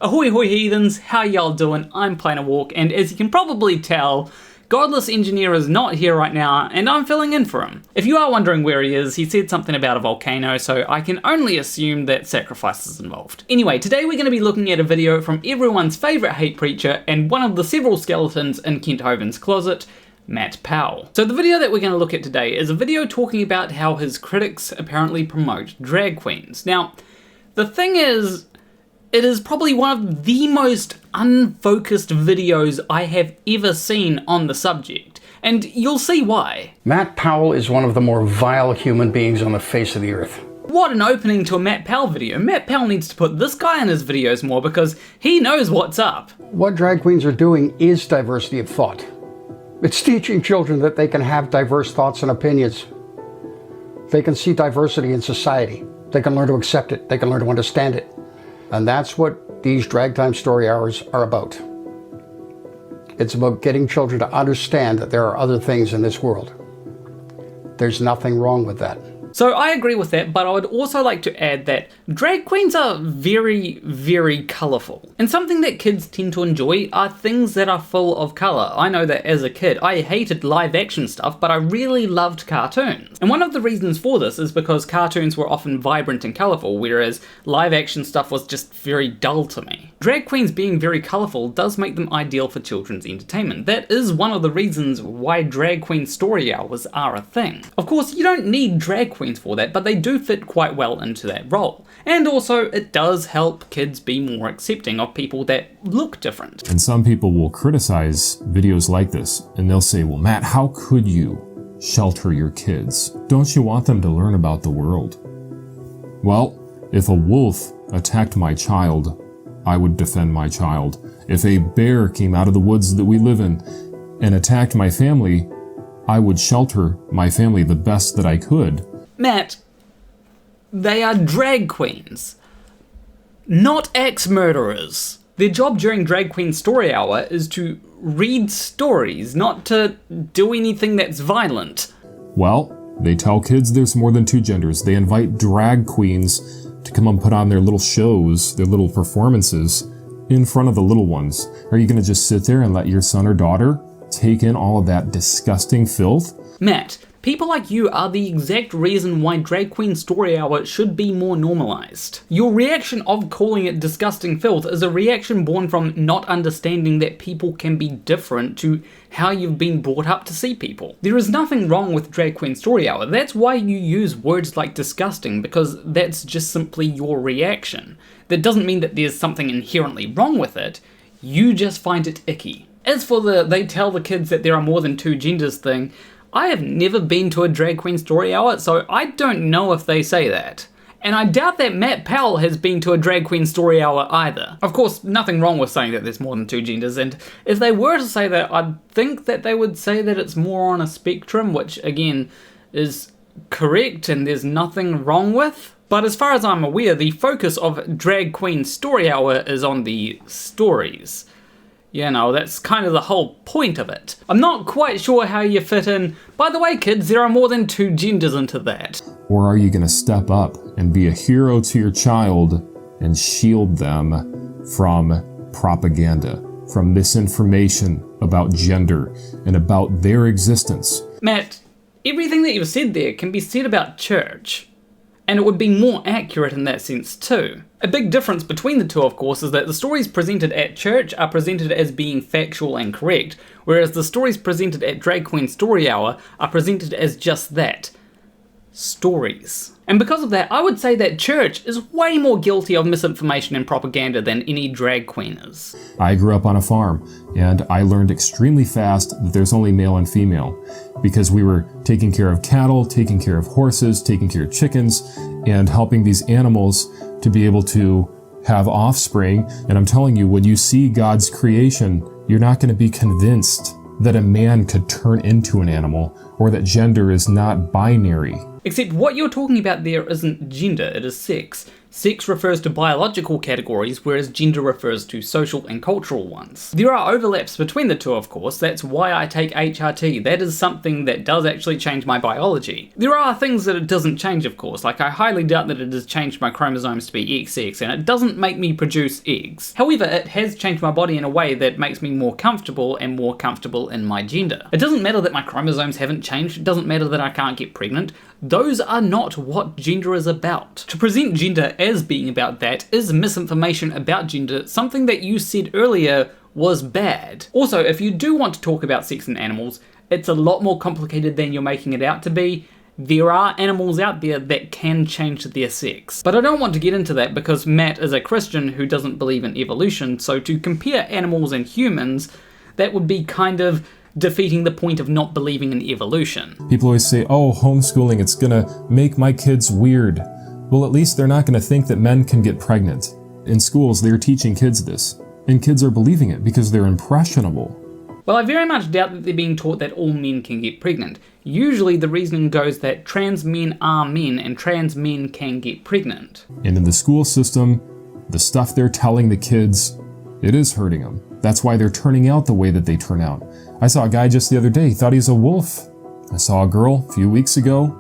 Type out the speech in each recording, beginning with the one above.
Ahoy hoy heathens, how y'all doing? I'm Planar Walk, and as you can probably tell, Godless Engineer is not here right now, and I'm filling in for him. If you are wondering where he is, he said something about a volcano, so I can only assume that sacrifice is involved. Anyway, today we're going to be looking at a video from everyone's favourite hate preacher and one of the several skeletons in Kent Hovind's closet, Matt Powell. So the video that we're going to look at today is a video talking about how his critics apparently promote drag queens. Now, the thing is, it is probably one of the most unfocused videos I have ever seen on the subject, and you'll see why. Matt Powell is one of the more vile human beings on the face of the earth. What an opening to a Matt Powell video. Matt Powell needs to put this guy in his videos more because he knows what's up. What drag queens are doing is diversity of thought. It's teaching children that they can have diverse thoughts and opinions. They can see diversity in society. They can learn to accept it. They can learn to understand it. And that's what these Drag Time Story Hours are about. It's about getting children to understand that there are other things in this world. There's nothing wrong with that. So I agree with that, but I would also like to add that drag queens are very, very colourful. And something that kids tend to enjoy are things that are full of colour. I know that as a kid, I hated live action stuff, but I really loved cartoons. And one of the reasons for this is because cartoons were often vibrant and colourful, whereas live action stuff was just very dull to me. Drag queens being very colourful does make them ideal for children's entertainment. That is one of the reasons why drag queen story hours are a thing. Of course, you don't need drag queens for that, but they do fit quite well into that role. And also, it does help kids be more accepting of people that look different. And some people will criticize videos like this, and they'll say, well, Matt, how could you shelter your kids? Don't you want them to learn about the world? Well, if a wolf attacked my child, I would defend my child. If a bear came out of the woods that we live in and attacked my family, I would shelter my family the best that I could. Matt, they are drag queens, not ex-murderers. Their job during Drag Queen Story Hour is to read stories, not to do anything that's violent. Well, they tell kids there's more than two genders. They invite drag queens to come and put on their little shows, their little performances in front of the little ones. Are you going to just sit there and let your son or daughter take in all of that disgusting filth? Matt, people like you are the exact reason why Drag Queen Story Hour should be more normalized. Your reaction of calling it disgusting filth is a reaction born from not understanding that people can be different to how you've been brought up to see people. There is nothing wrong with Drag Queen Story Hour. That's why you use words like disgusting, because that's just simply your reaction. That doesn't mean that there's something inherently wrong with it. You just find it icky. As for the they tell the kids that there are more than two genders thing, I have never been to a Drag Queen Story Hour, so I don't know if they say that. And I doubt that Matt Powell has been to a Drag Queen Story Hour either. Of course, nothing wrong with saying that there's more than two genders, and if they were to say that, I'd think that they would say that it's more on a spectrum, which again is correct and there's nothing wrong with. But as far as I'm aware, the focus of Drag Queen Story Hour is on the stories. You know, that's kind of the whole point of it. I'm not quite sure how you fit in, by the way kids, there are more than two genders into that. Or are you going to step up and be a hero to your child and shield them from propaganda, from misinformation about gender and about their existence? Matt, everything that you've said there can be said about church, and it would be more accurate in that sense too. A big difference between the two, of course, is that the stories presented at church are presented as being factual and correct, whereas the stories presented at Drag Queen Story Hour are presented as just that. Stories. And because of that, I would say that church is way more guilty of misinformation and propaganda than any drag queen is. I grew up on a farm, and I learned extremely fast that there's only male and female, because we were taking care of cattle, taking care of horses, taking care of chickens, and helping these animals to be able to have offspring. And I'm telling you, when you see God's creation, you're not going to be convinced that a man could turn into an animal, or that gender is not binary. Except what you're talking about there isn't gender, it is sex. Sex refers to biological categories, whereas gender refers to social and cultural ones. There are overlaps between the two, of course. That's why I take HRT. That is something that does actually change my biology. There are things that it doesn't change, of course. Like, I highly doubt that it has changed my chromosomes to be XX, and it doesn't make me produce eggs. However, it has changed my body in a way that makes me more comfortable and more comfortable in my gender. It doesn't matter that my chromosomes haven't changed. It doesn't matter that I can't get pregnant. Those are not what gender is about. To present gender as being about that is misinformation about gender, something that you said earlier was bad. Also, if you do want to talk about sex in animals, it's a lot more complicated than you're making it out to be. There are animals out there that can change their sex. But I don't want to get into that because Matt is a Christian who doesn't believe in evolution, so to compare animals and humans, that would be kind of defeating the point of not believing in evolution. People always say, oh, homeschooling, it's gonna make my kids weird. Well, at least they're not gonna think that men can get pregnant. In schools, they're teaching kids this, and kids are believing it because they're impressionable. Well, I very much doubt that they're being taught that all men can get pregnant. Usually the reasoning goes that trans men are men and trans men can get pregnant. And in the school system, the stuff they're telling the kids, it is hurting them. That's why they're turning out the way that they turn out. I saw a guy just the other day, he thought he's a wolf. I saw a girl a few weeks ago,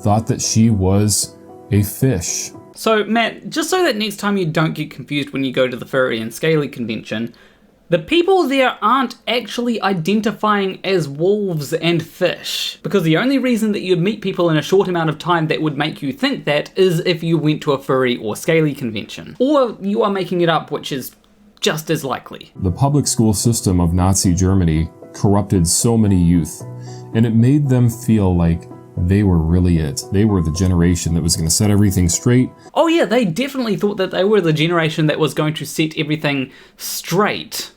thought that she was a fish. So Matt, just so that next time you don't get confused when you go to the furry and scaly convention, the people there aren't actually identifying as wolves and fish. Because the only reason that you'd meet people in a short amount of time that would make you think that is if you went to a furry or scaly convention. Or you are making it up, which is just as likely. The public school system of Nazi Germany corrupted so many youth, and it made them feel like they were really it. They were the generation that was going to set everything straight. Oh yeah, they definitely thought that they were the generation that was going to set everything straight.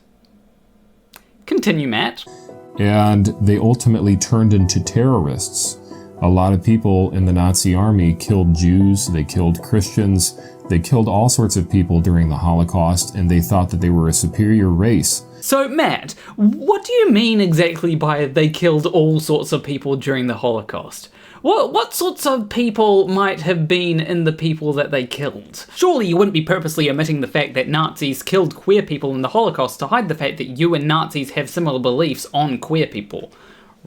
Continue, Matt. And they ultimately turned into terrorists. A lot of people in the Nazi army killed Jews, they killed Christians, they killed all sorts of people during the Holocaust, and they thought that they were a superior race. So, Matt, what do you mean exactly by they killed all sorts of people during the Holocaust? What sorts of people might have been in the people that they killed? Surely you wouldn't be purposely omitting the fact that Nazis killed queer people in the Holocaust to hide the fact that you and Nazis have similar beliefs on queer people,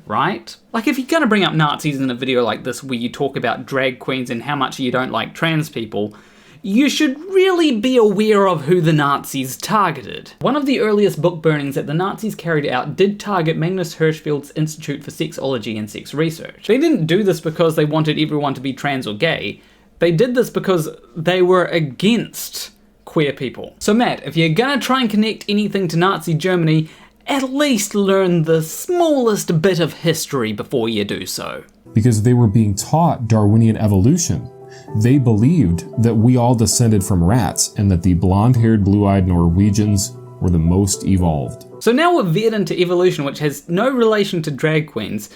right? Like, if you're gonna bring up Nazis in a video like this where you talk about drag queens and how much you don't like trans people, you should really be aware of who the Nazis targeted. One of the earliest book burnings that the Nazis carried out did target Magnus Hirschfeld's Institute for Sexology and Sex Research. They didn't do this because they wanted everyone to be trans or gay. They did this because they were against queer people. So Matt, if you're gonna try and connect anything to Nazi Germany, at least learn the smallest bit of history before you do so. Because they were being taught Darwinian evolution. They believed that we all descended from rats and that the blonde-haired, blue-eyed Norwegians were the most evolved. So now we're veered into evolution, which has no relation to drag queens.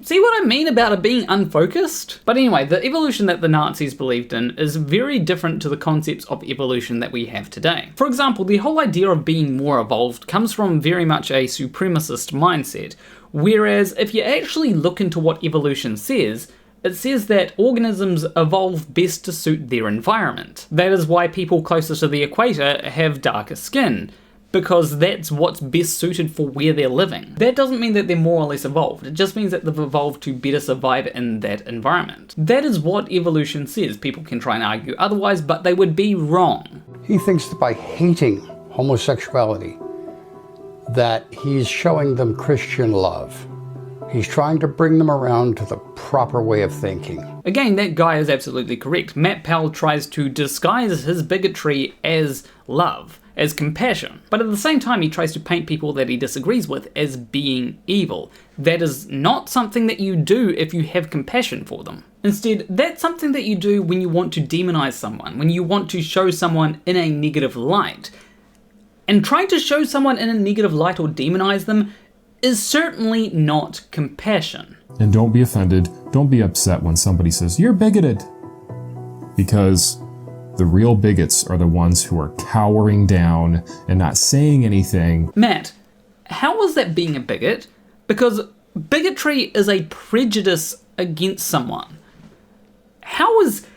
See what I mean about it being unfocused? But anyway, the evolution that the Nazis believed in is very different to the concepts of evolution that we have today. For example, the whole idea of being more evolved comes from very much a supremacist mindset, whereas if you actually look into what evolution says, it says that organisms evolve best to suit their environment. That is why people closer to the equator have darker skin, because that's what's best suited for where they're living. That doesn't mean that they're more or less evolved, it just means that they've evolved to better survive in that environment. That is what evolution says. People can try and argue otherwise, but they would be wrong. He thinks that by hating homosexuality, that he's showing them Christian love. He's trying to bring them around to the proper way of thinking. Again, that guy is absolutely correct. Matt Powell tries to disguise his bigotry as love, as compassion. But at the same time, he tries to paint people that he disagrees with as being evil. That is not something that you do if you have compassion for them. Instead, that's something that you do when you want to demonize someone, when you want to show someone in a negative light. And trying to show someone in a negative light or demonize them is certainly not compassion. And don't be offended, don't be upset when somebody says, you're bigoted. Because the real bigots are the ones who are cowering down and not saying anything. Matt, how is that being a bigot? Because bigotry is a prejudice against someone. How is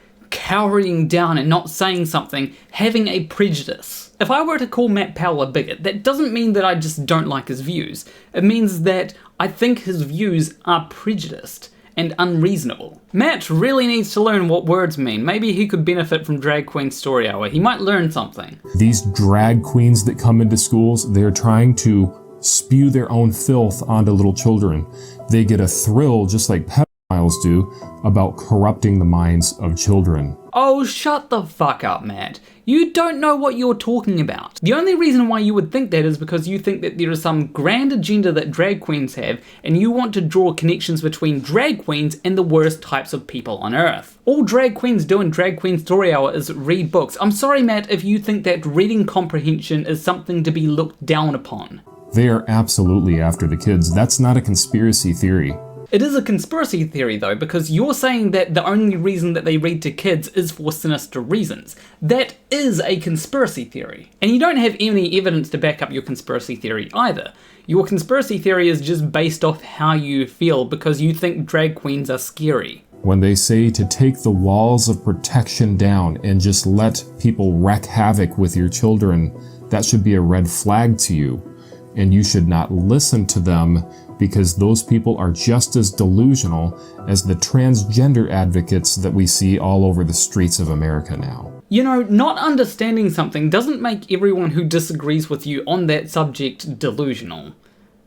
cowering down and not saying something, having a prejudice. If I were to call Matt Powell a bigot, that doesn't mean that I just don't like his views. It means that I think his views are prejudiced and unreasonable. Matt really needs to learn what words mean. Maybe he could benefit from Drag Queen Story Hour. He might learn something. These drag queens that come into schools, they're trying to spew their own filth onto little children. They get a thrill, just like pedophiles do, about corrupting the minds of children. Oh, shut the fuck up, Matt. You don't know what you're talking about. The only reason why you would think that is because you think that there is some grand agenda that drag queens have, and you want to draw connections between drag queens and the worst types of people on earth. All drag queens do in Drag Queen Story Hour is read books. I'm sorry, Matt, if you think that reading comprehension is something to be looked down upon. They are absolutely after the kids. That's not a conspiracy theory. It is a conspiracy theory though, because you're saying that the only reason that they read to kids is for sinister reasons. That is a conspiracy theory. And you don't have any evidence to back up your conspiracy theory either. Your conspiracy theory is just based off how you feel because you think drag queens are scary. When they say to take the walls of protection down and just let people wreak havoc with your children, that should be a red flag to you. And you should not listen to them because those people are just as delusional as the transgender advocates that we see all over the streets of America now. You know, not understanding something doesn't make everyone who disagrees with you on that subject delusional.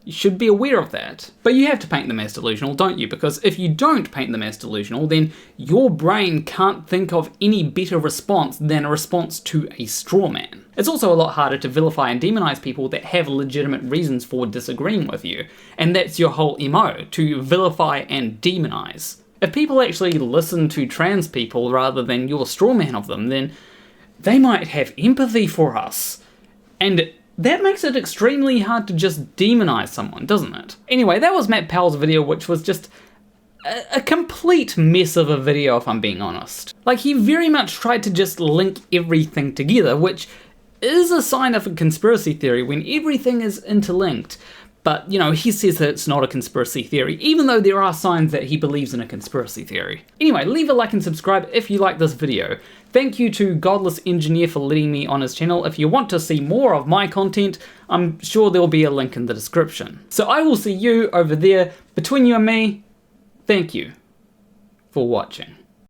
You should be aware of that. But you have to paint them as delusional, don't you? Because if you don't paint them as delusional, then your brain can't think of any better response than a response to a straw man. It's also a lot harder to vilify and demonize people that have legitimate reasons for disagreeing with you. And that's your whole MO, to vilify and demonize. If people actually listen to trans people rather than your straw man of them, then they might have empathy for us. And that makes it extremely hard to just demonize someone, doesn't it? Anyway, that was Matt Powell's video, which was just a complete mess of a video, if I'm being honest. Like, he very much tried to just link everything together, which is a sign of a conspiracy theory when everything is interlinked. But, you know, he says that it's not a conspiracy theory, even though there are signs that he believes in a conspiracy theory. Anyway, leave a like and subscribe if you like this video. Thank you to Godless Engineer for letting me on his channel. If you want to see more of my content, I'm sure there'll be a link in the description. So I will see you over there. Between you and me, thank you for watching.